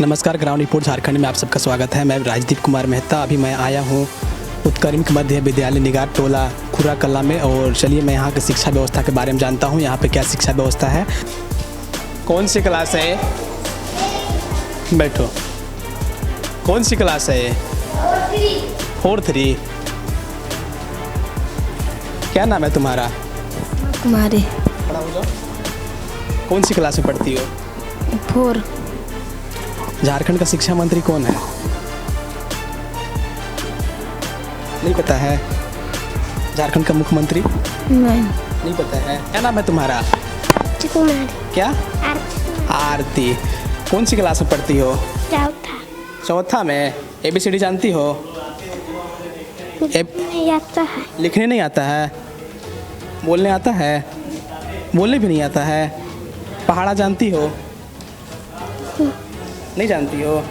नमस्कार, ground report Jharkhand में आप सबका स्वागत है। मैं राजदीप कुमार मेहता। अभी मैं आया हूँ उत्कर्मिक मध्य विद्यालय निगार टोला खुरा कला में, और चलिए मैं यहाँ की शिक्षा व्यवस्था के बारे में जानता हूँ। यहाँ पे क्या शिक्षा व्यवस्था है। कौन सी क्लास है? बैठो। कौन सी क्लास है ये? 4-3। क्या नाम है तुम्हारा? कुमारी। खड़ा हो जाओ। कौन सी क्लास में पढ़ती हो? 4। झारखंड का शिक्षा मंत्री कौन है? नहीं पता है। झारखंड का मुख्यमंत्री? नहीं पता है। क्या नाम है तुम्हारा? कुमारी। क्या? आरती। कौन सी क्लास में पढ़ती हो? चौथा में। ABCD जानती हो? नहीं आता है। लिखने नहीं आता है? बोलने आता है? बोलने भी नहीं आता है। पहाड़ा जानती हो? नहीं जानती हो?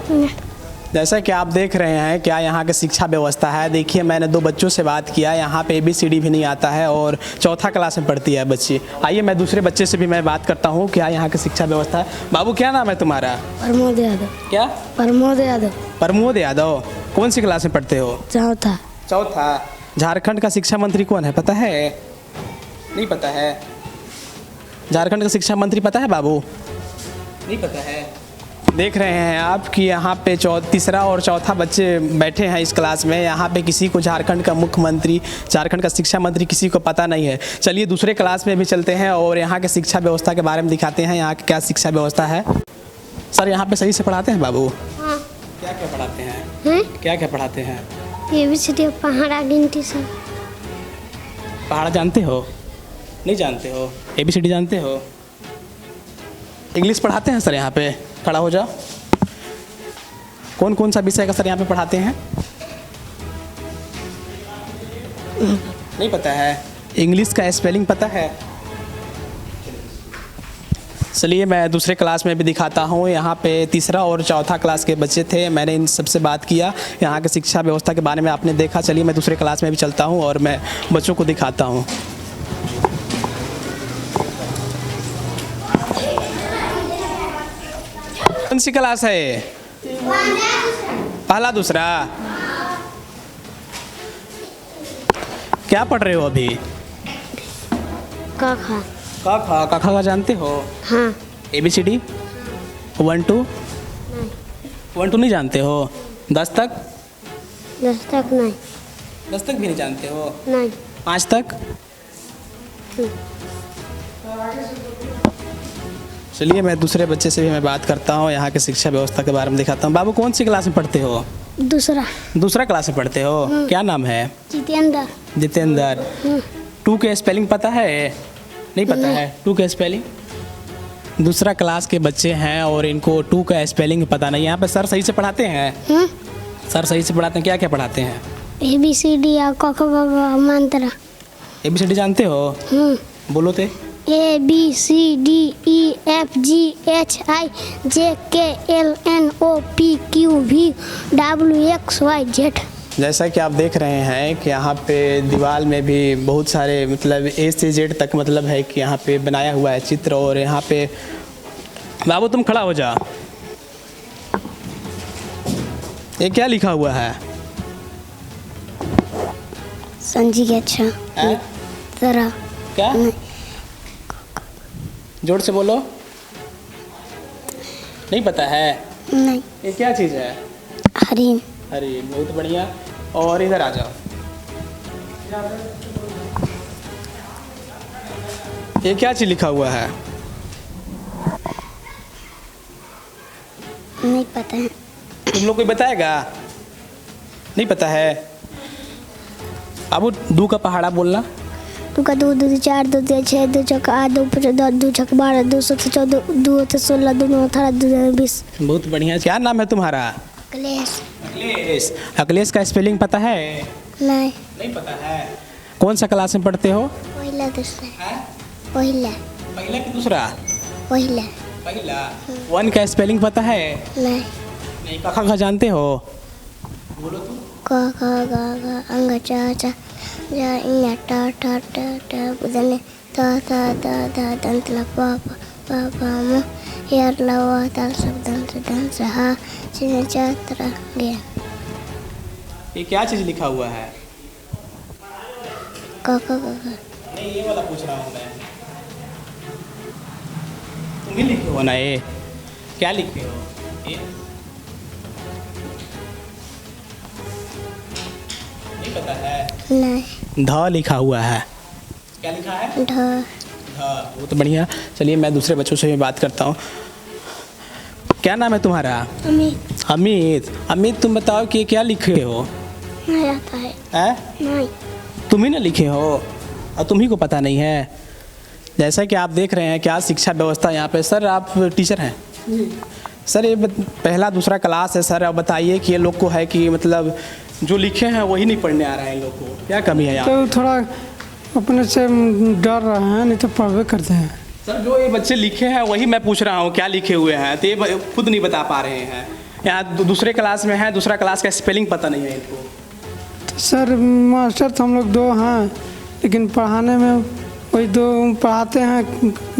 जैसा कि आप देख रहे हैं क्या यहाँ की शिक्षा व्यवस्था है। देखिए, मैंने 2 बच्चों से बात किया। यहाँ पे ABCD भी नहीं आता है और चौथा क्लास में पढ़ती है बच्ची। आइए मैं दूसरे बच्चे से भी मैं बात करता हूँ क्या यहाँ की शिक्षा व्यवस्था है। बाबू, क्या नाम है तुम्हारा? प्रमोद यादव। क्या? प्रमोद यादव। प्रमोद यादव। कौन सी क्लास में पढ़ते हो? चौथा। झारखंड का शिक्षा मंत्री कौन है, पता है? नहीं पता है। झारखंड का शिक्षा मंत्री पता है बाबू? नहीं पता है। देख रहे हैं आप कि यहाँ पे तीसरा और चौथा बच्चे बैठे हैं इस क्लास में। यहाँ पे किसी को झारखंड का मुख्यमंत्री, झारखंड का शिक्षा मंत्री किसी को पता नहीं है। चलिए दूसरे क्लास में भी चलते हैं और यहाँ के शिक्षा व्यवस्था के बारे में दिखाते हैं यहाँ की क्या शिक्षा व्यवस्था है। सर, यहाँ पे सही से पढ़ाते हैं बाबू? हाँ। क्या क्या पढ़ाते हैं? क्या क्या पढ़ाते हैं? ABCD पहाड़ा गिनती सब। पहाड़ा जानते हो? नहीं जानते हो? ABCD जानते हो? इंग्लिश पढ़ाते हैं सर यहाँ पे? खड़ा हो जाओ। कौन कौन सा विषय का सर यहाँ पे पढ़ाते हैं? नहीं पता है। इंग्लिश का स्पेलिंग पता है? चलिए मैं दूसरे क्लास में भी दिखाता हूँ। यहाँ पे तीसरा और चौथा क्लास के बच्चे थे। मैंने इन सबसे बात किया। यहाँ की शिक्षा व्यवस्था के बारे में आपने देखा। चलिए मैं दूसरे क्लास में भी चलता हूँ और मैं बच्चों को दिखाता हूँ। कौन सी क्लास है ये? पहला दूसरा। क्या पढ़ रहे हो अभी? काखा। काखा का जानते हो? हाँ। ABCD 1-2? 1-2 नहीं जानते हो? 10 तक? 10 तक नहीं। 10 तक भी नहीं जानते हो? नहीं। 5 तक? चलिए मैं दूसरे बच्चे से भी मैं बात करता हूँ। यहाँ की शिक्षा व्यवस्था के बारे में दिखाता हूँ। बाबू, कौन सी क्लास में पढ़ते हो? दूसरा क्लास में पढ़ते हो? क्या नाम है? जितेंद्र। 2 के स्पेलिंग पता है? नहीं पता है। 2 के स्पेलिंग? दूसरा क्लास के बच्चे हैं और इनको 2 का स्पेलिंग पता नहीं। यहाँ पे सर सही से पढ़ाते हैं? सर सही से पढ़ाते हैं। क्या क्या पढ़ाते हैं? ABCD या क ख ग घ मंत्र। ABCD जानते हो? बोलो तो। ABCD E F G H I J K L N O P Q V W X Y Z। जैसा कि आप देख रहे हैं कि यहाँ पे दीवार में भी बहुत सारे मतलब A से Z तक मतलब है कि यहाँ पे बनाया हुआ है चित्र। और यहाँ पे बाबू तुम खड़ा हो जा। ये क्या लिखा हुआ है? संजी के अच्छा तरह। क्या? जोर से बोलो। नहीं पता है? नहीं। ये क्या चीज़ है? हरिण। अरे बहुत बढ़िया। और इधर आ जाओ। ये क्या चीज़ लिखा हुआ है? नहीं पता है। तुम लोग कोई बताएगा? नहीं पता है। अब 2 का पहाड़ा बोलना। 2 का 2 2 4 2 6 2 6 8 2 5 10 2 6 12 2 7 14 2 16 2 18 2 20। बहुत बढ़िया। क्या नाम है तुम्हारा? अखिलेश। अखिलेश का स्पेलिंग पता है? नहीं पता है। कौन सा क्लास में पढ़ते हो? पहिला दूसरा। पहला कि दूसरा? पहला। 1 का स्पेलिंग पता है? नहीं। कखा जानते हो? बोलो तुम। क ख ग घ अंग च च ज इ ट ठ ट ट बुदने त थ द ध दंत ल प प प प म यार लवा ताल सब दल से दल से हा चिन्ह चात्र गया ये क्या चीज़ लिखा हुआ है? काका नहीं, ये वाला पूछ रहा हूँ मैं। तुम ही लिखे हो ना ये? क्या लिखे हो ये? नहीं पता है? नहीं ध लिखा हुआ है। क्या लिखा है? ढ ध। वो तो बढ़िया। चलिए मैं दूसरे बच्चों से भी बात करता हूँ। क्या नाम है तुम्हारा? अमित अमित। अमित तुम बताओ कि ये क्या लिखे हो? नहीं आता है हैं? नहीं तुम ही ना लिखे हो और तुम ही को पता नहीं है। जैसा कि आप देख रहे हैं क्या शिक्षा व्यवस्था यहाँ पे। सर आप टीचर हैं? सर ये पहला दूसरा क्लास है सर। अब बताइए कि ये लोग को है कि मतलब जो लिखे हैं वही नहीं पढ़ने आ रहा है इन लोग को। क्या कमी है यहाँ? तो थोड़ा अपने से डर रहे हैं, नहीं तो पढ़वे करते हैं। सर जो ये बच्चे लिखे हैं वही मैं पूछ रहा हूँ क्या लिखे हुए हैं, तो ये खुद नहीं बता पा रहे हैं। यहाँ दूसरे क्लास में है, दूसरा क्लास का स्पेलिंग पता नहीं है इनको। तो सर मास्टर तो हम लोग 2 हैं, लेकिन पढ़ाने में वही 2 पढ़ाते हैं,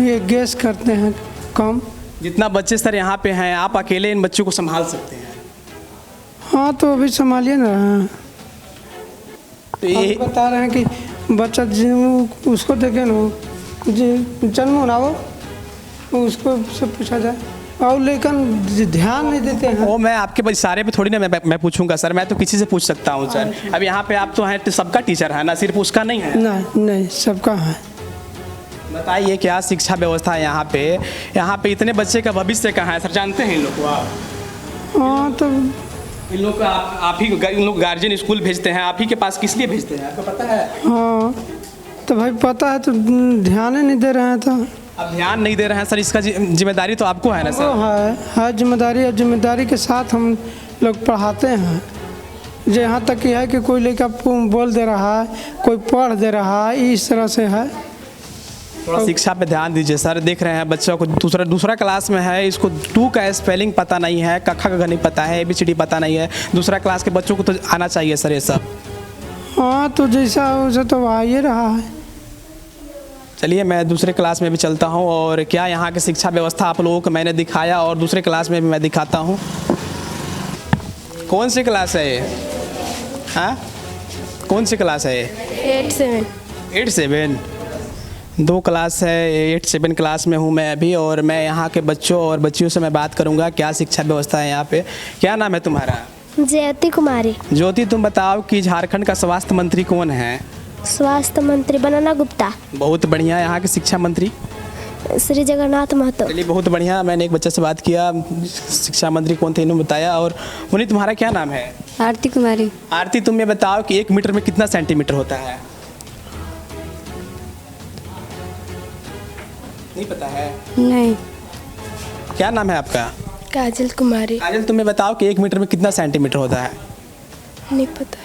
ये गेस करते हैं कम। जितना बच्चे सर यहाँ पे हैं आप अकेले इन बच्चों को संभाल सकते हैं? हाँ तो अभी संभालिए ना। तो ये आप बता रहे हैं कि बच्चा उसको देखे ना जन्म हो ना वो उसको से पूछा जाए, और लेकिन ध्यान नहीं देते हैं। वो मैं आपके इशारे पे थोड़ी ना मैं पूछूंगा सर। मैं तो किसी से पूछ सकता हूँ सर। अब यहाँ पे आप तो हैं, सबका टीचर है ना, सिर्फ उसका नहीं है। नहीं नहीं सबका है। बताइए क्या शिक्षा व्यवस्था है यहाँ पे? यहाँ पे इतने बच्चे का भविष्य कहाँ है सर? जानते हैं इन लोग को आप? हाँ तो इन लोग का आप ही इन लोग गार्जियन स्कूल भेजते हैं, आप ही के पास किस लिए भेजते हैं आपको पता है? हाँ तो भाई पता है, तो ध्यान ही नहीं दे रहे हैं। तो अब ध्यान नहीं दे रहे हैं सर, इसका जिम्मेदारी तो आपको है ना वो सर? है जिम्मेदारी, और जिम्मेदारी के साथ हम लोग पढ़ाते हैं। जो यहाँ तक कि है कि कोई लड़का बोल दे रहा है, कोई पढ़ दे रहा है, इस तरह से है। थोड़ा शिक्षा पे ध्यान दीजिए सर। देख रहे हैं बच्चों को दूसरा क्लास में है, इसको 2 का स्पेलिंग पता नहीं है, कखा का नहीं पता है, ABCD पता नहीं है। दूसरा क्लास के बच्चों को तो आना चाहिए सर ये सब। हाँ तो जैसा वैसा तो आ ही रहा है। चलिए मैं दूसरे क्लास में भी चलता हूँ और क्या यहाँ की शिक्षा व्यवस्था आप लोगों को मैंने दिखाया और दूसरे क्लास में भी मैं दिखाता हूँ। कौन सी क्लास है ये? हाँ कौन सी क्लास है ये? 8 7 2 क्लास है, 8 7 क्लास में हूँ मैं अभी। और मैं यहाँ के बच्चों और बच्चियों से मैं बात करूँगा क्या शिक्षा व्यवस्था है यहाँ पे। क्या नाम है तुम्हारा? ज्योति कुमारी। ज्योति तुम बताओ कि झारखंड का स्वास्थ्य मंत्री कौन है? स्वास्थ्य मंत्री बनाना गुप्ता। बहुत बढ़िया। यहाँ के शिक्षा मंत्री? श्री जगन्नाथ महतो। चलिए बहुत बढ़िया। मैंने एक बच्चे से बात किया, शिक्षा मंत्री कौन थे इन्होंने बताया। और मुनि तुम्हारा क्या नाम है? आरती कुमारी। आरती तुम ये बताओ कि 1 मीटर में कितना सेंटीमीटर होता है? नहीं पता है? नहीं। क्या नाम है आपका? काजल कुमारी। काजल तुम्हें बताओ कि 1 मीटर में कितना सेंटीमीटर होता है? नहीं पता।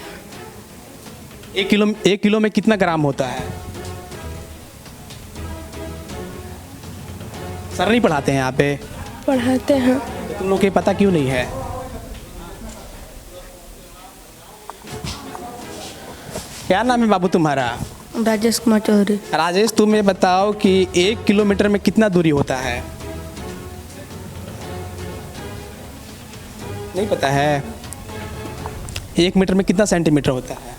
1 किलो में कितना ग्राम होता है? सर नहीं पढ़ाते हैं यहाँ पे? पढ़ाते हैं। तुम लोग को पता क्यों नहीं है? क्या नाम है बाबू तुम्हारा? राजेश कुमार चौधरी। राजेश तुम ये बताओ कि 1 किलोमीटर में कितना दूरी होता है? नहीं पता है? 1 मीटर में कितना सेंटीमीटर होता है?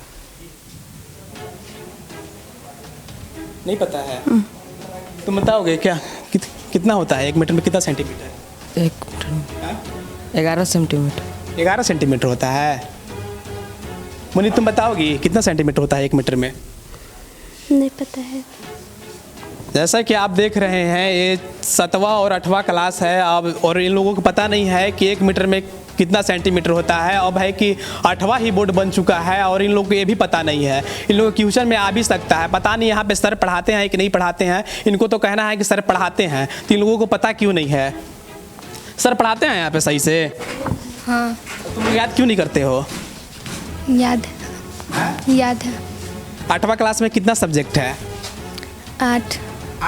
नहीं पता है? तुम बताओगे क्या कितना होता है 1 मीटर में कितना सेंटीमीटर? 1 मीटर में 11 सेंटीमीटर। 11 सेंटीमीटर होता है। मुनी तुम बताओगी कितना सेंटीमीटर होता है 1 मीटर में? नहीं पता है। जैसा कि आप देख रहे हैं ये 7वां और 8वां क्लास है अब, और इन लोगों को पता नहीं है कि 1 मीटर में कितना सेंटीमीटर होता है। अब है कि 8वां ही बोर्ड बन चुका है और इन लोगों को ये भी पता नहीं है। इन लोगों को ट्यूशन में आ भी सकता है, पता नहीं यहाँ पे सर पढ़ाते हैं कि नहीं पढ़ाते हैं। इनको तो कहना है कि सर पढ़ाते हैं, तो इन लोगों को पता क्यों नहीं है? सर पढ़ाते हैं यहाँ पे सही से? हाँ तुम लोग याद क्यों नहीं करते हो? याद है। 8वां क्लास में कितना सब्जेक्ट है? 8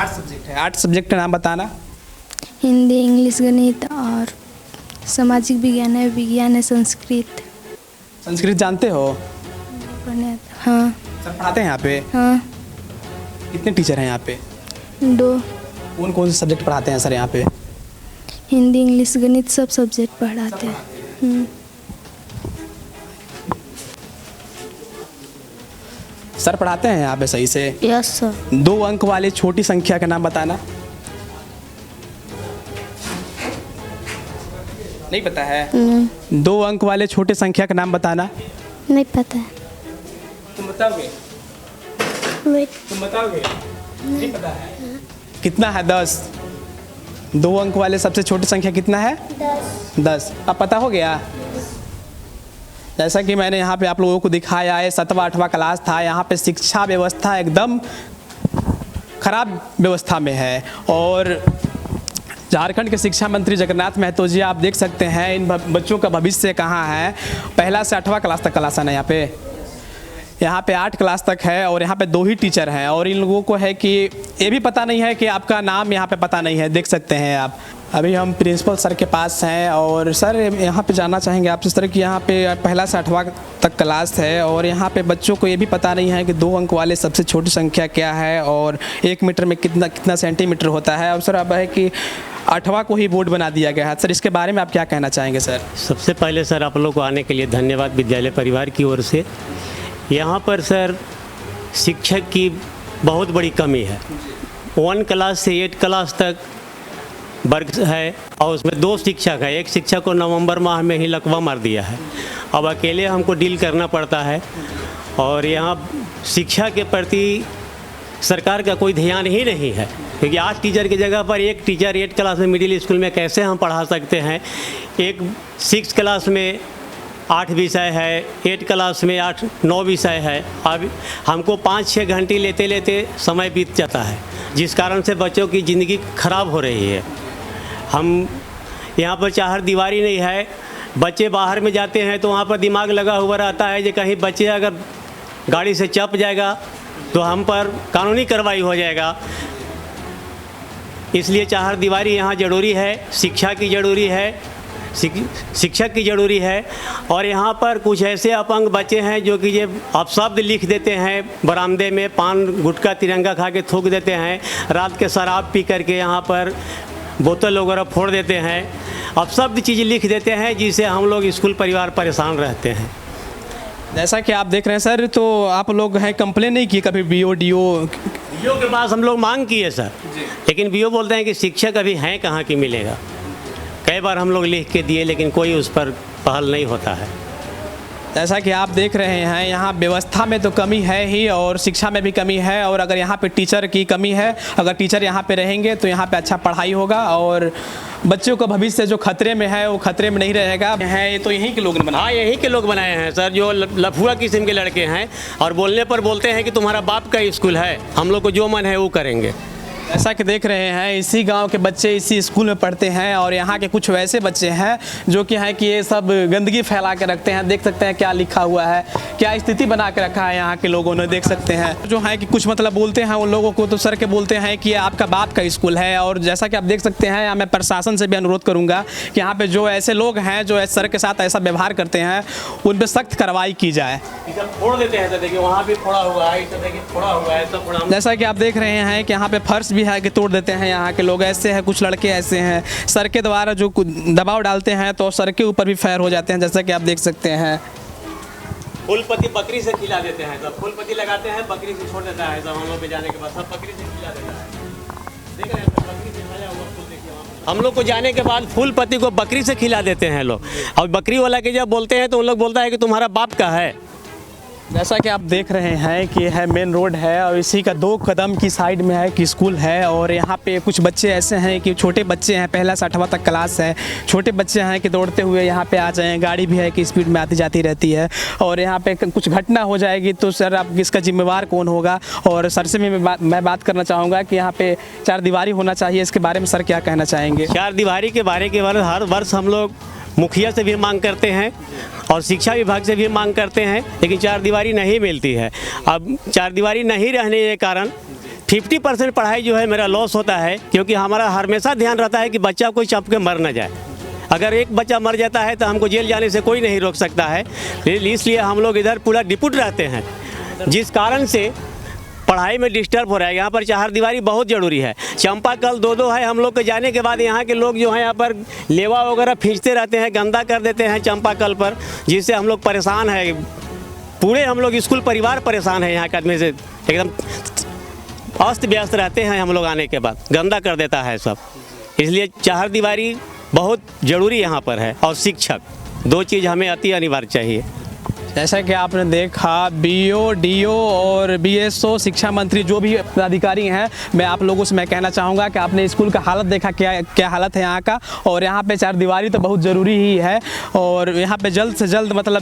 सब्जेक्ट है। 8 सब्जेक्ट का नाम बताना। हिंदी, इंग्लिश, गणित और सामाजिक विज्ञान है, विज्ञान है, संस्कृत। संस्कृत जानते हो? पढ़ने हाँ। सर पढ़ाते हैं यहाँ पे? हाँ। कितने टीचर हैं यहाँ पे? 2। कौन कौन से सब्जेक्ट पढ़ाते हैं सर यहाँ पे? हिंदी इंग्लिश गणित सब सब्जेक्ट पढ़ाते हैं। सर पढ़ाते हैं यहाँ पे सही से? Yes sir. 2 अंक वाली छोटी संख्या का नाम बताना। नहीं पता है? नहीं 2 अंक वाले छोटे संख्या का नाम बताना। नहीं पता है। तुम बताओगे? वेट तुम बताओगे? नहीं पता है। कितना है? 10। 2 अंक वाले सबसे छोटी संख्या कितना है? 10। अब पता हो गया? जैसा कि मैंने यहाँ पे आप लोगों को दिखाया है, 7वां 8वां क्लास था। यहाँ पे शिक्षा व्यवस्था एकदम खराब व्यवस्था में है। और झारखंड के शिक्षा मंत्री जगन्नाथ महतो जी, आप देख सकते हैं इन बच्चों का भविष्य कहाँ है। 1 से 8वां क्लास तक क्लास है ना यहाँ पे 8 क्लास तक है और यहाँ पे 2 ही टीचर हैं। और इन लोगों को है कि ये भी पता नहीं है कि आपका नाम यहाँ पे पता नहीं है। देख सकते हैं आप। अभी हम प्रिंसिपल सर के पास हैं और सर यहाँ पे जानना चाहेंगे आपसे इस तरह की यहाँ पे 1 से 8वां तक क्लास है और यहाँ पे बच्चों को ये भी पता नहीं है कि 2 अंक वाले सबसे छोटी संख्या क्या है और 1 मीटर में कितना सेंटीमीटर होता है। और सर अब है कि 8वां को ही बोर्ड बना दिया गया है। सर इसके बारे में आप क्या कहना चाहेंगे? सर सबसे पहले सर आप लोग को आने के लिए धन्यवाद विद्यालय परिवार की ओर से। यहाँ पर सर शिक्षक की बहुत बड़ी कमी है। 1 क्लास से 8 क्लास तक वर्ग है और उसमें 2 शिक्षक है। एक शिक्षक को नवंबर माह में ही लकवा मार दिया है। अब अकेले हमको डील करना पड़ता है और यहाँ शिक्षा के प्रति सरकार का कोई ध्यान ही नहीं है, क्योंकि 8 टीचर की जगह पर 1 टीचर 8 क्लास में मिडिल स्कूल में कैसे हम पढ़ा सकते हैं। 6 क्लास में 8 विषय है, 8 क्लास में 8-9 विषय है। अब हमको 5-6 घंटे लेते लेते समय बीत जाता है, जिस कारण से बच्चों की ज़िंदगी खराब हो रही है। हम यहाँ पर चार दीवारी नहीं है, बच्चे बाहर में जाते हैं तो वहाँ पर दिमाग लगा हुआ रहता है कि कहीं बच्चे अगर गाड़ी से चप जाएगा तो हम पर कानूनी कार्रवाई हो जाएगा। इसलिए चार दीवारी यहाँ ज़रूरी है, शिक्षा की ज़रूरी है, शिक्षक की ज़रूरी है। और यहाँ पर कुछ ऐसे अपंग बच्चे हैं जो कि ये अपशब्द लिख देते हैं, बरामदे में पान गुटखा तिरंगा खा के थूक देते हैं, रात के शराब पी करके यहाँ पर बोतल वगैरह फोड़ देते हैं, अपशब्द चीज़ लिख देते हैं, जिससे हम लोग स्कूल परिवार परेशान रहते हैं। जैसा कि आप देख रहे हैं सर, तो आप लोग हैं कंप्लेन नहीं किए कभी BO के पास? हम लोग मांग किए सर, लेकिन BO बोलते हैं कि शिक्षक अभी हैं कहाँ की मिलेगा। कई बार हम लोग लिख के दिए लेकिन कोई उस पर पहल नहीं होता है। जैसा कि आप देख रहे हैं यहाँ व्यवस्था में तो कमी है ही और शिक्षा में भी कमी है। और अगर यहाँ पे टीचर की कमी है, अगर टीचर यहाँ पे रहेंगे तो यहाँ पे अच्छा पढ़ाई होगा और बच्चों का भविष्य जो खतरे में है वो खतरे में नहीं रहेगा। है ये तो यहीं के लोग ने बनाया? हाँ, यहीं के लोग बनाए हैं सर, जो लफुआ किस्म के लड़के हैं और बोलने पर बोलते हैं कि तुम्हारा बाप का स्कूल है, हम लोग को जो मन है वो करेंगे। ऐसा कि देख रहे हैं इसी गांव के बच्चे इसी स्कूल में पढ़ते हैं और यहाँ के कुछ वैसे बच्चे हैं जो कि हैं कि ये सब गंदगी फैला के रखते हैं। देख सकते हैं क्या लिखा हुआ है, क्या स्थिति बना के रखा है यहाँ के लोगों ने। देख सकते हैं जो है कि कुछ मतलब बोलते हैं उन लोगों को तो सर के बोलते हैं कि ये आपका बाप का स्कूल है। और जैसा कि आप देख सकते हैं यहाँ मैं प्रशासन से भी अनुरोध करूँगा कि यहाँ पर जो ऐसे लोग हैं जो सर के साथ ऐसा व्यवहार करते हैं उन पर सख्त कार्रवाई की जाए। फोड़ देते हैं, देखिए वहाँ भी फोड़ा हुआ है, फोड़ा हुआ है सब। जैसा कि आप देख रहे हैं कि यहाँ पे फर्श भी है कि तोड़ देते हैं यहाँ के लोग। ऐसे हैं कुछ लड़के ऐसे हैं, सर के द्वारा जो दबाव डालते हैं तो सर के ऊपर भी फायर हो जाते हैं। जैसा कि आप देख सकते हैं फूलपत्ती बकरी से खिला देते हैं, सब फूलपत्ती लगाते हैं, बकरी से छोड़ देता है, सब हम लोग पे जाने के बाद सब बकरी से खिला देता है। देख रहे हैं बकरी से खाया हुआ फूल, देखिए हम लोग को जाने के बाद फूलपत्ती को बकरी से खिला देते हैं लोग। और बकरी वाला के जब बोलते हैं तो उन लोग बोलता है कि तुम्हारा बाप का है। जैसा कि आप देख रहे हैं कि यह मेन रोड है और इसी का 2 कदम की साइड में है कि स्कूल है। और यहाँ पे कुछ बच्चे ऐसे हैं कि छोटे बच्चे हैं, 1 से 8वां तक क्लास है, छोटे बच्चे हैं कि दौड़ते हुए यहाँ पे आ जाएँ। गाड़ी भी है कि स्पीड में आती जाती रहती है और यहाँ पे कुछ घटना हो जाएगी तो सर आप इसका जिम्मेवार कौन होगा? और सर से मैं बात करना चाहूँगा कि यहाँ पे 4 दीवारी होना चाहिए, इसके बारे में सर क्या कहना चाहेंगे? 4 दीवारी के बारे हर वर्ष हम लोग मुखिया से भी मांग करते हैं और शिक्षा विभाग से भी मांग करते हैं, लेकिन 4 दीवारी नहीं मिलती है। अब 4 दीवारी नहीं रहने के कारण 50% पढ़ाई जो है मेरा लॉस होता है, क्योंकि हमारा हमेशा ध्यान रहता है कि बच्चा कोई चप के मर न जाए। अगर एक बच्चा मर जाता है तो हमको जेल जाने से कोई नहीं रोक सकता है, इसलिए हम लोग इधर पूरा डिपुट रहते हैं, जिस कारण से पढ़ाई में डिस्टर्ब हो रहा है। यहाँ पर चारदीवारी बहुत ज़रूरी है। चंपाकल 2-2 है। हम लोग के जाने के बाद यहाँ के लोग जो हैं यहाँ पर लेवा वगैरह खींचते रहते हैं, गंदा कर देते हैं चंपाकल पर, जिससे हम लोग परेशान हैं। पूरे हम लोग स्कूल परिवार परेशान है। यहाँ के आदमी से एकदम अस्त व्यस्त रहते हैं। हम लोग आने के बाद गंदा कर देता है सब, इसलिए चारदीवारी बहुत ज़रूरी यहाँ पर है, और शिक्षक, 2 चीज़ हमें अति अनिवार्य चाहिए। जैसा कि आपने देखा, बीओ, डीओ और बीएसओ शिक्षा मंत्री जो भी पदाधिकारी हैं, मैं आप लोगों से मैं कहना चाहूँगा कि आपने स्कूल का हालत देखा, क्या हालत है यहाँ का। और यहाँ पे चारदीवारी तो बहुत ज़रूरी ही है, और यहाँ पे जल्द से जल्द मतलब